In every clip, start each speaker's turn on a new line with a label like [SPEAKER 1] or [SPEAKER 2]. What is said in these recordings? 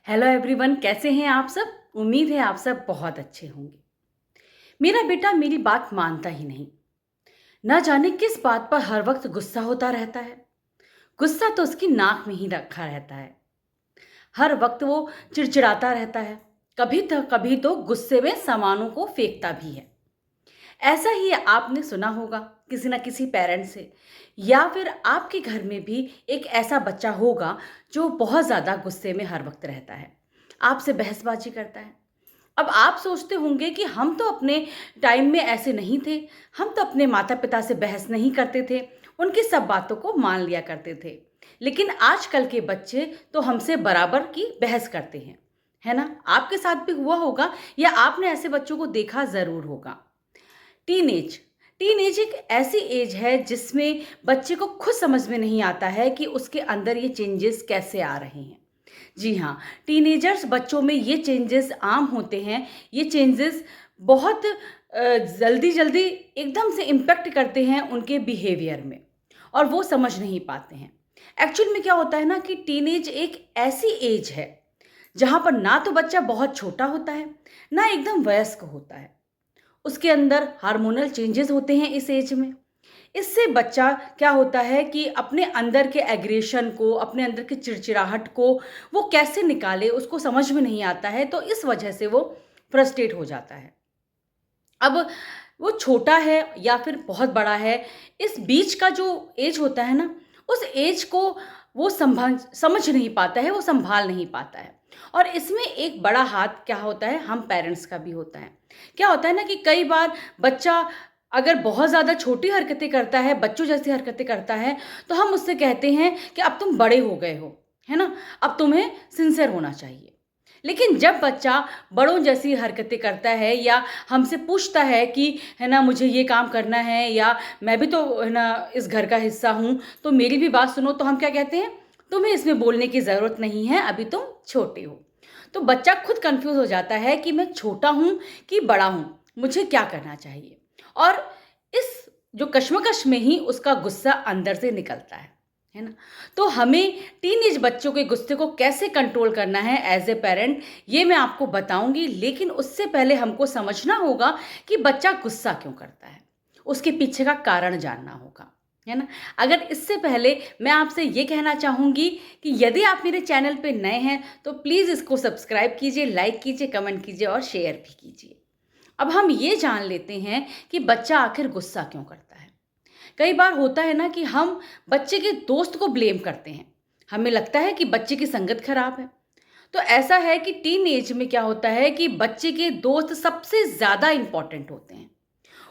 [SPEAKER 1] Hello everyone, कैसे हैं आप सब। उम्मीद है आप सब बहुत अच्छे होंगे। मेरा बेटा मेरी बात मानता ही नहीं। ना जाने किस बात पर हर वक्त गुस्सा होता रहता है। गुस्सा तो उसकी नाक में ही रखा रहता है। हर वक्त वो चिड़चिड़ाता रहता है। कभी तो गुस्से में सामानों को फेंकता भी है। ऐसा ही आपने सुना होगा किसी ना किसी पेरेंट से, या फिर आपके घर में भी एक ऐसा बच्चा होगा जो बहुत ज़्यादा गुस्से में हर वक्त रहता है, आपसे बहसबाजी करता है। अब आप सोचते होंगे कि हम तो अपने टाइम में ऐसे नहीं थे। हम तो अपने माता पिता से बहस नहीं करते थे, उनकी सब बातों को मान लिया करते थे। लेकिन आजकल के बच्चे तो हमसे बराबर की बहस करते हैं, है ना। आपके साथ भी हुआ होगा या आपने ऐसे बच्चों को देखा ज़रूर होगा। टीनेज टीनेज एक ऐसी एज है जिसमें बच्चे को खुद समझ में नहीं आता है कि उसके अंदर ये चेंजेस कैसे आ रहे हैं। जी हाँ, टीनेजर्स बच्चों में ये चेंजेस आम होते हैं। ये चेंजेस बहुत जल्दी जल्दी एकदम से इम्पैक्ट करते हैं उनके बिहेवियर में, और वो समझ नहीं पाते हैं। एक्चुअल में क्या होता है ना कि टीनेज एक ऐसी एज है जहाँ पर ना तो बच्चा बहुत छोटा होता है, ना एकदम वयस्क होता है। उसके अंदर हार्मोनल चेंजेस होते हैं इस एज में। इससे बच्चा क्या होता है कि अपने अंदर के एग्रेशन को, अपने अंदर की चिड़चिड़ाहट को वो कैसे निकाले उसको समझ में नहीं आता है, तो इस वजह से वो फ्रस्ट्रेट हो जाता है। अब वो छोटा है या फिर बहुत बड़ा है, इस बीच का जो एज होता है ना, उस एज को वो समझ नहीं पाता है, वो संभाल नहीं पाता है। और इसमें एक बड़ा हाथ क्या होता है, हम पेरेंट्स का भी होता है। क्या होता है ना कि कई बार बच्चा अगर बहुत ज़्यादा छोटी हरकतें करता है, बच्चों जैसी हरकतें करता है, तो हम उससे कहते हैं कि अब तुम बड़े हो गए हो, है ना, अब तुम्हें सिंसियर होना चाहिए। लेकिन जब बच्चा बड़ों जैसी हरकतें करता है या हमसे पूछता है कि है ना मुझे ये काम करना है, या मैं भी तो है ना इस घर का हिस्सा हूँ, तो मेरी भी बात सुनो, तो हम क्या कहते हैं, तुम्हें इसमें बोलने की ज़रूरत नहीं है, अभी तुम छोटे हो। तो बच्चा खुद कंफ्यूज हो जाता है कि मैं छोटा हूँ कि बड़ा हूँ, मुझे क्या करना चाहिए। और इस जो कश्मकश में ही उसका गुस्सा अंदर से निकलता है ना। तो हमें टीनेज बच्चों के गुस्से को कैसे कंट्रोल करना है एज ए पेरेंट, ये मैं आपको बताऊंगी। लेकिन उससे पहले हमको समझना होगा कि बच्चा गुस्सा क्यों करता है, उसके पीछे का कारण जानना होगा, है ना। अगर इससे पहले मैं आपसे ये कहना चाहूँगी कि यदि आप मेरे चैनल पे नए हैं तो प्लीज़ इसको सब्सक्राइब कीजिए, लाइक कीजिए, कमेंट कीजिए और शेयर भी कीजिए। अब हम ये जान लेते हैं कि बच्चा आखिर गुस्सा क्यों करता है। कई बार होता है ना कि हम बच्चे के दोस्त को ब्लेम करते हैं। हमें लगता है कि बच्चे की संगत खराब है। तो ऐसा है कि टीन एज में क्या होता है कि बच्चे के दोस्त सबसे ज़्यादा इम्पॉर्टेंट होते हैं।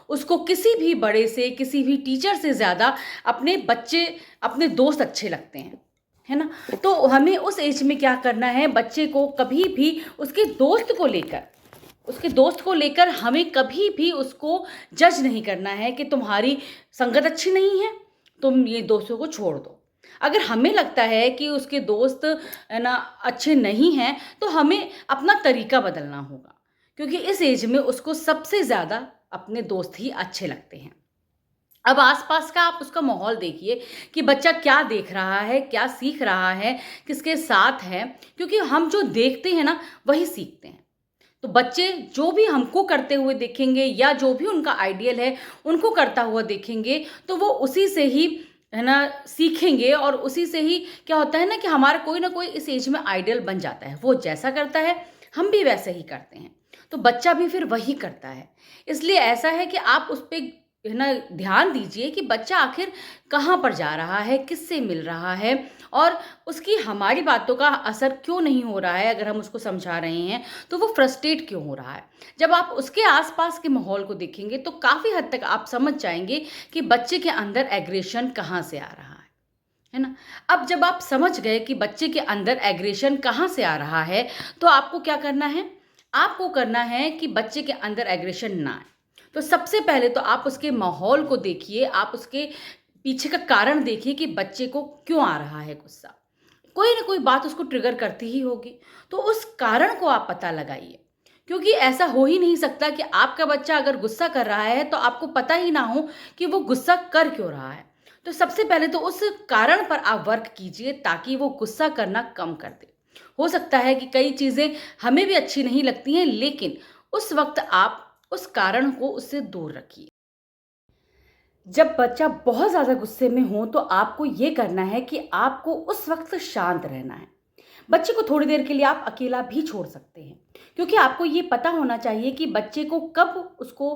[SPEAKER 1] उसको किसी भी बड़े से, किसी भी टीचर से ज़्यादा अपने बच्चे, अपने दोस्त अच्छे लगते हैं, है ना। तो हमें उस एज में क्या करना है, बच्चे को कभी भी उसके दोस्त को लेकर हमें कभी भी उसको जज नहीं करना है कि तुम्हारी संगत अच्छी नहीं है, तुम ये दोस्तों को छोड़ दो। अगर हमें लगता है कि उसके दोस्त है ना अच्छे नहीं हैं, तो हमें अपना तरीका बदलना होगा, क्योंकि इस एज में उसको सबसे ज़्यादा अपने दोस्त ही अच्छे लगते हैं। अब आसपास का आप उसका माहौल देखिए कि बच्चा क्या देख रहा है, क्या सीख रहा है, किसके साथ है, क्योंकि हम जो देखते हैं ना वही सीखते हैं। तो बच्चे जो भी हमको करते हुए देखेंगे या जो भी उनका आइडियल है उनको करता हुआ देखेंगे, तो वो उसी से ही है ना सीखेंगे, और उसी से ही क्या होता है ना कि हमारा कोई ना कोई इस एज में आइडियल बन जाता है। वो जैसा करता है हम भी वैसे ही करते हैं, तो बच्चा भी फिर वही करता है। इसलिए ऐसा है कि आप उस पर है ना ध्यान दीजिए कि बच्चा आखिर कहाँ पर जा रहा है, किससे मिल रहा है, और उसकी हमारी बातों का असर क्यों नहीं हो रहा है। अगर हम उसको समझा रहे हैं तो वो फ्रस्ट्रेट क्यों हो रहा है। जब आप उसके आसपास के माहौल को देखेंगे तो काफ़ी हद तक आप समझ जाएंगे कि बच्चे के अंदर एग्रेशन कहाँ से आ रहा है ना। अब जब आप समझ गए कि बच्चे के अंदर एग्रेशन कहाँ से आ रहा है, तो आपको क्या करना है, आपको करना है कि बच्चे के अंदर एग्रेशन ना आए। तो सबसे पहले तो आप उसके माहौल को देखिए, आप उसके पीछे का कारण देखिए कि बच्चे को क्यों आ रहा है गुस्सा। कोई ना कोई बात उसको ट्रिगर करती ही होगी, तो उस कारण को आप पता लगाइए। क्योंकि ऐसा हो ही नहीं सकता कि आपका बच्चा अगर गुस्सा कर रहा है तो आपको पता ही ना हो कि वो गुस्सा कर क्यों रहा है। तो सबसे पहले तो उस कारण पर आप वर्क कीजिए ताकि वो गुस्सा करना कम कर दे। हो सकता है कि कई चीज़ें हमें भी अच्छी नहीं लगती हैं, लेकिन उस वक़्त आप उस कारण को उससे दूर रखिए। जब बच्चा बहुत ज़्यादा गुस्से में हो तो आपको ये करना है कि आपको उस वक़्त शांत रहना है। बच्चे को थोड़ी देर के लिए आप अकेला भी छोड़ सकते हैं, क्योंकि आपको ये पता होना चाहिए कि बच्चे को कब उसको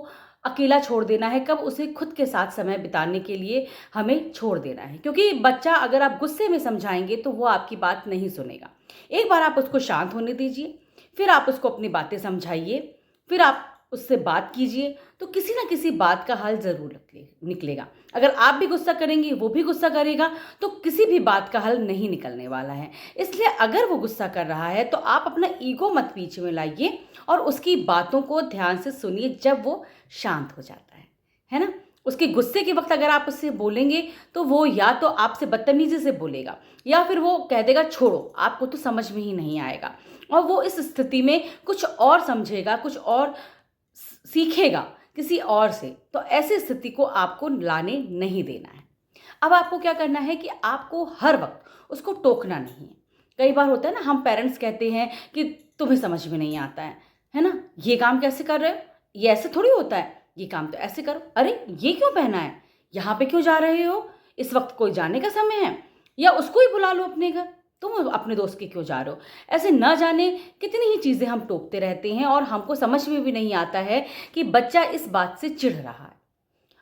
[SPEAKER 1] अकेला छोड़ देना है, कब उसे खुद के साथ समय बिताने के लिए हमें छोड़ देना है। क्योंकि बच्चा अगर आप गुस्से में समझाएँगे तो वो आपकी बात नहीं सुनेगा। एक बार आप उसको शांत होने दीजिए, फिर आप उसको अपनी बातें समझाइए, फिर आप उससे बात कीजिए, तो किसी न किसी बात का हल ज़रूर निकलेगा। अगर आप भी गुस्सा करेंगी, वो भी गुस्सा करेगा, तो किसी भी बात का हल नहीं निकलने वाला है। इसलिए अगर वो गुस्सा कर रहा है तो आप अपना ईगो मत बीच में लाइए और उसकी बातों को ध्यान से सुनिए जब वो शांत हो जाता है ना? उसके गुस्से के वक़्त अगर आप उससे बोलेंगे तो वो या तो आपसे बदतमीज़ी से बोलेगा या फिर वो कह देगा छोड़ो, आपको तो समझ में ही नहीं आएगा, और वो इस स्थिति में कुछ और समझेगा, कुछ और सीखेगा किसी और से। तो ऐसी स्थिति को आपको लाने नहीं देना है। अब आपको क्या करना है कि आपको हर वक़्त उसको टोकना नहीं है। कई बार होता है ना, हम पेरेंट्स कहते हैं कि तुम्हें समझ में नहीं आता है ना? ये काम कैसे कर रहे हो? ये ऐसे थोड़ी होता है, ये काम तो ऐसे करो। अरे! ये क्यों पहना है? यहाँ पे क्यों जा रहे हो? इस वक़्त कोई जाने का समय है? या उसको ही बुला लो अपने घर, तुम अपने दोस्त के क्यों जा रहे हो? ऐसे न जाने कितनी ही चीज़ें हम टोकते रहते हैं और हमको समझ में भी नहीं आता है कि बच्चा इस बात से चिढ़ रहा है।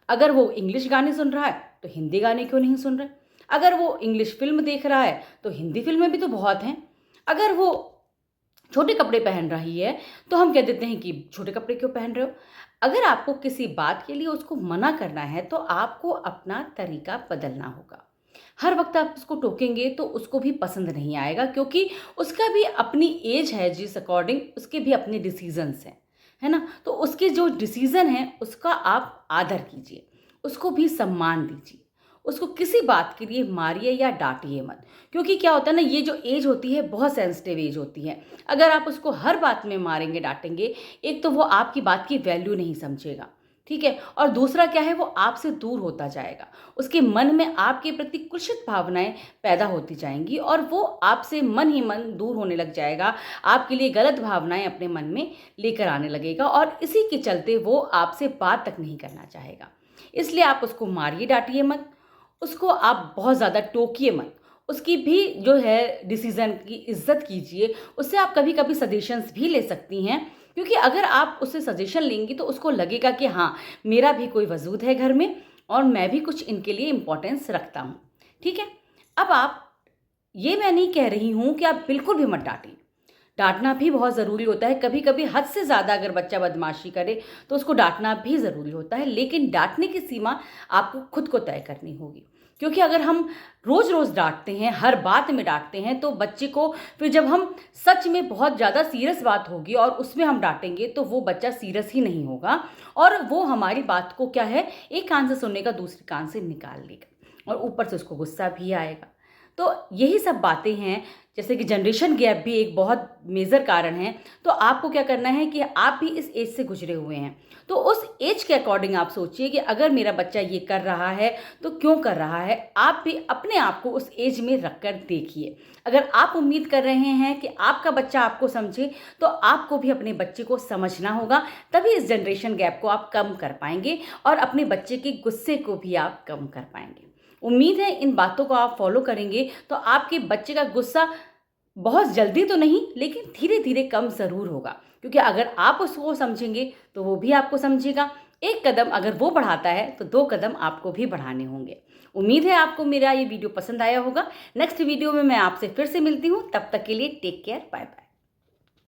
[SPEAKER 1] अगर वो इंग्लिश गाने सुन रहा है तो हिंदी गाने क्यों नहीं सुन रहा है? अगर वो इंग्लिश फ़िल्म देख रहा है तो हिंदी फ़िल्में भी तो बहुत हैं। अगर वो छोटे कपड़े पहन रही है तो हम कह देते हैं कि छोटे कपड़े क्यों पहन रहे हो? अगर आपको किसी बात के लिए उसको मना करना है तो आपको अपना तरीका बदलना होगा। हर वक़्त आप उसको टोकेंगे तो उसको भी पसंद नहीं आएगा, क्योंकि उसका भी अपनी एज है जिस अकॉर्डिंग उसके भी अपने डिसीज़न्स हैं, है ना? तो उसके जो डिसीज़न हैं उसका आप आदर कीजिए, उसको भी सम्मान दीजिए। उसको किसी बात के लिए मारिए या डाँटिए मत, क्योंकि क्या होता है ना, ये जो एज होती है बहुत सेंसिटिव एज होती है। अगर आप उसको हर बात में मारेंगे, डाँटेंगे, एक तो वो आपकी बात की वैल्यू नहीं समझेगा, ठीक है? और दूसरा क्या है, वो आपसे दूर होता जाएगा। उसके मन में आपके प्रति कुत्सित भावनाएँ पैदा होती जाएँगी और वो आपसे मन ही मन दूर होने लग जाएगा। आपके लिए गलत भावनाएँ अपने मन में लेकर आने लगेगा और इसी के चलते वो आपसे बात तक नहीं करना चाहेगा। इसलिए आप उसको मारिए, डाँटिए मत। उसको आप बहुत ज़्यादा टोकिए मत। उसकी भी जो है डिसीज़न की इज़्ज़त कीजिए। उससे आप कभी-कभी सजेशंस भी ले सकती हैं, क्योंकि अगर आप उससे सजेशन लेंगी तो उसको लगेगा कि हाँ, मेरा भी कोई वजूद है घर में और मैं भी कुछ इनके लिए इम्पोर्टेंस रखता हूँ। ठीक है? अब आप, ये मैं नहीं कह रही हूँ कि आप बिल्कुल भी मत डाँटिए। डाँटना भी बहुत ज़रूरी होता है। कभी-कभी हद से ज़्यादा अगर बच्चा बदमाशी करे तो उसको डाँटना भी ज़रूरी होता है, लेकिन डाँटने की सीमा आपको खुद को तय करनी होगी। क्योंकि अगर हम रोज़-रोज़ डाँटते हैं, हर बात में डाँटते हैं, तो बच्चे को फिर जब हम सच में बहुत ज़्यादा सीरियस बात होगी और उसमें हम डाँटेंगे तो वो बच्चा सीरियस ही नहीं होगा और वो हमारी बात को क्या है, एक कान से सुनेगा, दूसरे कान से निकाल लेगा और ऊपर से उसको गुस्सा भी आएगा। तो यही सब बातें हैं, जैसे कि जनरेशन गैप भी एक बहुत मेजर कारण है। तो आपको क्या करना है कि आप भी इस एज से गुजरे हुए हैं, तो उस एज के अकॉर्डिंग आप सोचिए कि अगर मेरा बच्चा ये कर रहा है तो क्यों कर रहा है। आप भी अपने आप को उस एज में रख कर देखिए। अगर आप उम्मीद कर रहे हैं कि आपका बच्चा आपको समझे, तो आपको भी अपने बच्चे को समझना होगा, तभी इस जनरेशन गैप को आप कम कर पाएंगे और अपने बच्चे के गुस्से को भी आप कम कर पाएंगे। उम्मीद है इन बातों को आप फॉलो करेंगे तो आपके बच्चे का गुस्सा बहुत जल्दी तो नहीं, लेकिन धीरे-धीरे कम ज़रूर होगा, क्योंकि अगर आप उसको समझेंगे तो वो भी आपको समझेगा। एक कदम अगर वो बढ़ाता है तो 2 कदम आपको भी बढ़ाने होंगे। उम्मीद है आपको मेरा ये वीडियो पसंद आया होगा। नेक्स्ट वीडियो में मैं आपसे फिर से मिलती हूँ, तब तक के लिए टेक केयर, बाय बाय।